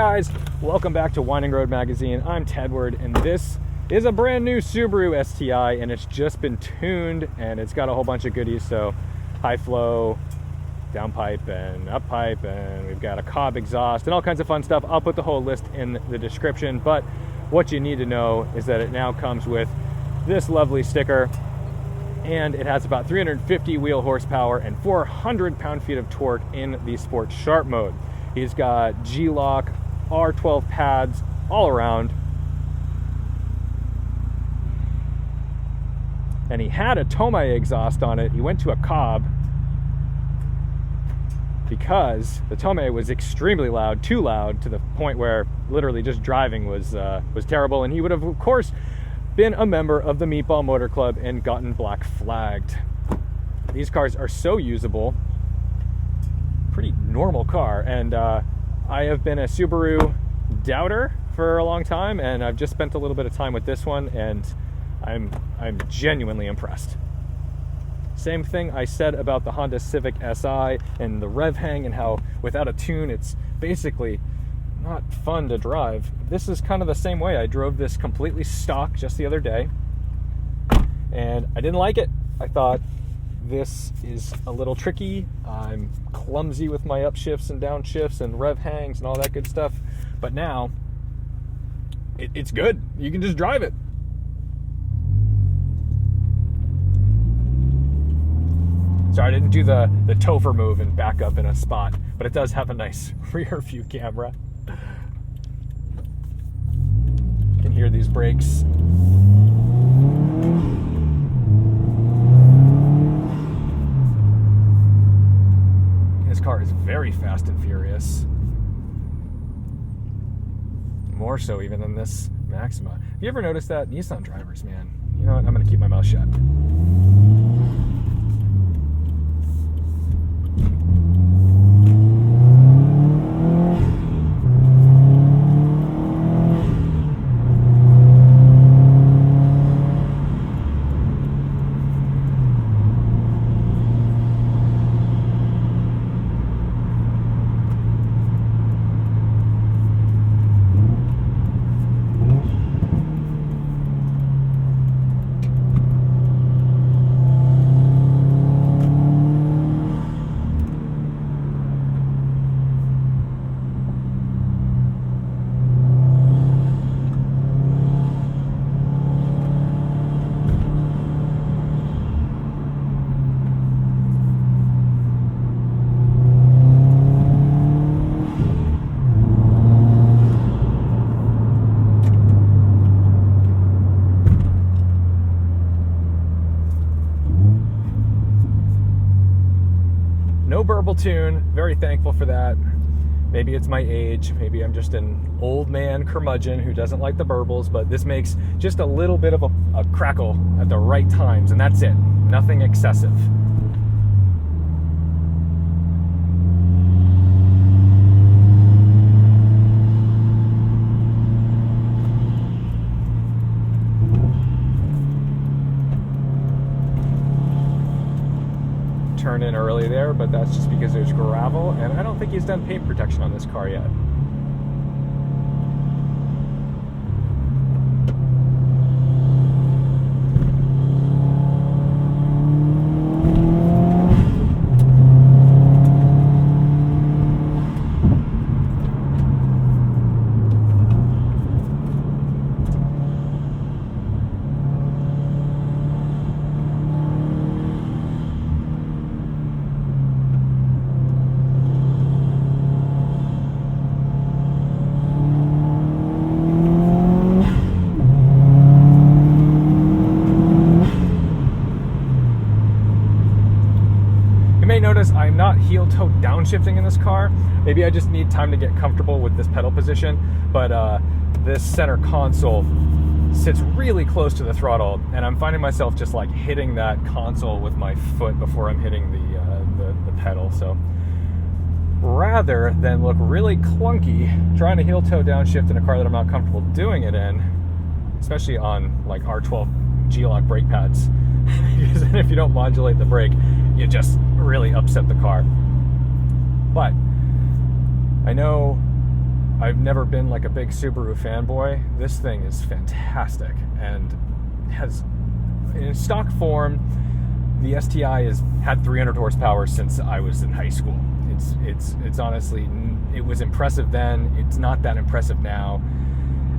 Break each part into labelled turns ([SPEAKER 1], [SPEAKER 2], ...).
[SPEAKER 1] guys, welcome back to Winding Road Magazine. I'm Tedward, and this is a brand new Subaru STI, and it's just been tuned, and it's got a whole bunch of goodies. So high flow, down pipe and up pipe, and we've got a Cobb exhaust and all kinds of fun stuff. I'll put the whole list in the description, but what you need to know is that it now comes with this lovely sticker, and it has about 350 wheel horsepower and 400 pound-feet of torque in the Sport Sharp mode. He's got G-Lock, R12 pads all around. And he had a Tomei exhaust on it. He went to a Cobb because the Tomei was extremely loud, too loud, to the point where literally just driving was terrible. And he would have, of course, been a member of the Meatball Motor Club and gotten black flagged. These cars are so usable. Pretty normal car, and I have been a Subaru doubter for a long time, and I've just spent a little bit of time with this one, and I'm genuinely impressed. Same thing I said about the Honda Civic Si and the rev hang, and how without a tune it's basically not fun to drive. This is kind of the same way. I drove this completely stock just the other day, and I didn't like it. I thought, this is a little tricky. I'm clumsy with my upshifts and downshifts and rev hangs and all that good stuff. But now, it's good. You can just drive it. Sorry, I didn't do the Topher move and back up in a spot, but it does have a nice rear view camera. You can hear these brakes. This car is very fast and furious. More so even than this Maxima. Have you ever noticed that? Nissan drivers, man. You know what? I'm going to keep my mouth shut. No burble tune, very thankful for that. Maybe it's my age, maybe I'm just an old man curmudgeon who doesn't like the burbles, but this makes just a little bit of a crackle at the right times, and that's it. Nothing excessive. Turn in early there, but that's just because there's gravel, and I don't think he's done paint protection on this car yet. Notice I'm not heel-toe downshifting in this car. Maybe I just need time to get comfortable with this pedal position, but this center console sits really close to the throttle, and I'm finding myself just like hitting that console with my foot before I'm hitting the pedal. So rather than look really clunky trying to heel-toe downshift in a car that I'm not comfortable doing it in, especially on like R12 G-Lock brake pads, because then if you don't modulate the brake, you just really upset the car. But I know I've never been like a big Subaru fanboy. This thing is fantastic and has, in stock form, the STI has had 300 horsepower since I was in high school. It's honestly, it was impressive then. It's not that impressive now.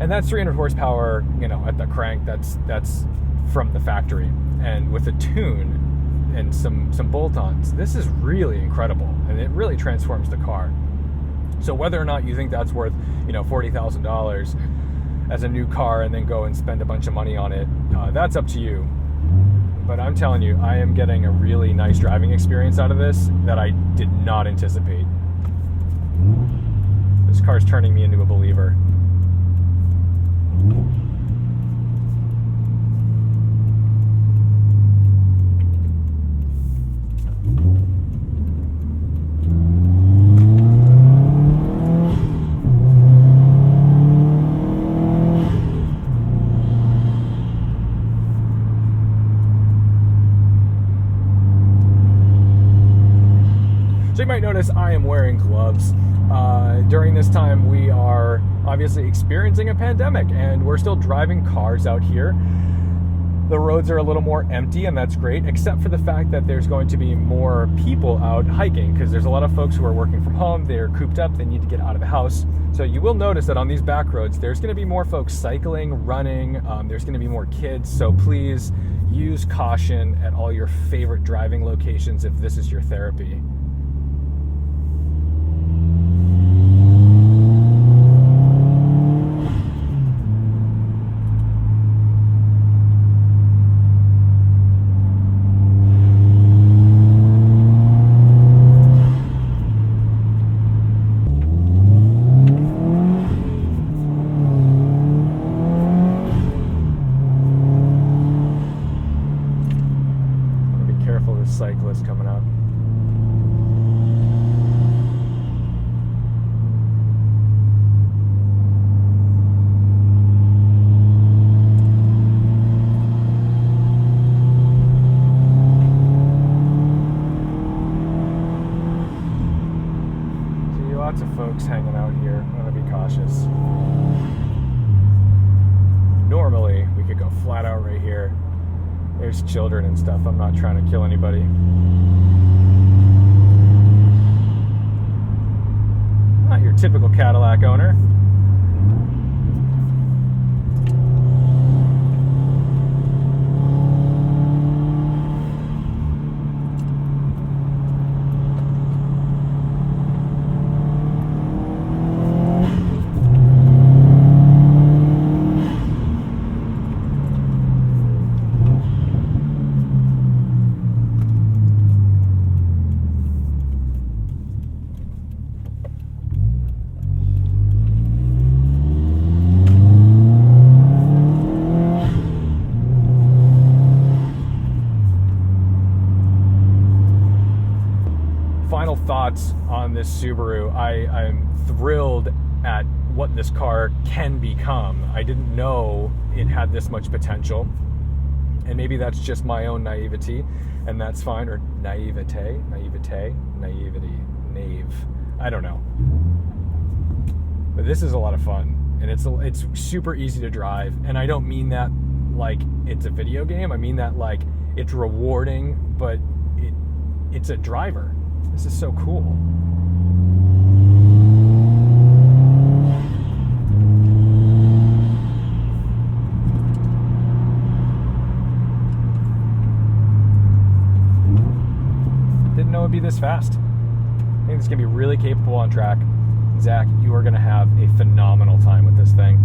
[SPEAKER 1] And that's 300 horsepower, you know, at the crank. That's from the factory. And with a tune and some bolt-ons, this is really incredible, and it really transforms the car. So whether or not you think that's worth, you know, $40,000 as a new car and then go and spend a bunch of money on it, that's up to you. But I'm telling you, I am getting a really nice driving experience out of this that I did not anticipate. This car's turning me into a believer. So you might notice I am wearing gloves. During this time, we are obviously experiencing a pandemic, and we're still driving cars out here. The roads are a little more empty, and that's great, except for the fact that there's going to be more people out hiking, because there's a lot of folks who are working from home. They're cooped up. They need to get out of the house. So you will notice that on these back roads, there's going to be more folks cycling, running. There's going to be more kids. So please use caution at all your favorite driving locations if this is your therapy. Cyclist coming up. See lots of folks hanging out here. I'm gonna be cautious. Normally we could go flat out right here. There's children and stuff. I'm not trying to kill anybody. Not your typical Cadillac owner. Final thoughts on this Subaru. I'm thrilled at what this car can become. I didn't know it had this much potential, and maybe that's just my own naivety, and that's fine, or naivety, I don't know. But this is a lot of fun, and it's super easy to drive, and I don't mean that like it's a video game. I mean that like it's rewarding, but it's a driver. This is so cool. Didn't know it'd be this fast. I think it's gonna be really capable on track. Zach, you are gonna have a phenomenal time with this thing.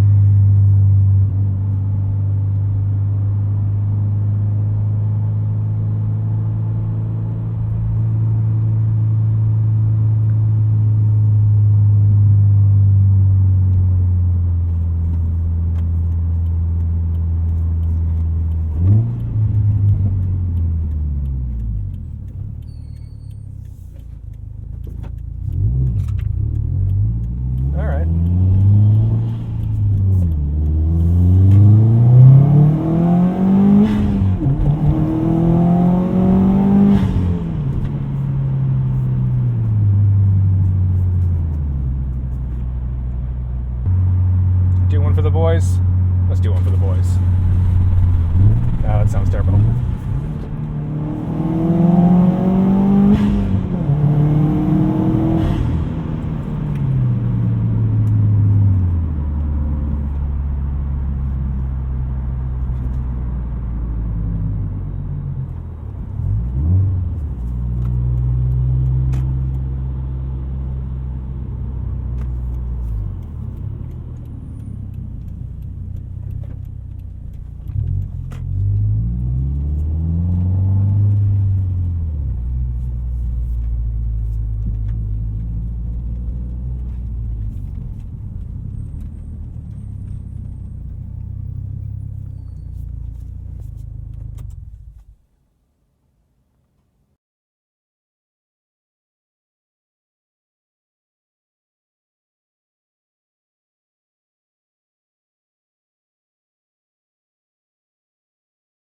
[SPEAKER 1] for the boys? Let's do one for the boys. Oh, that sounds terrible.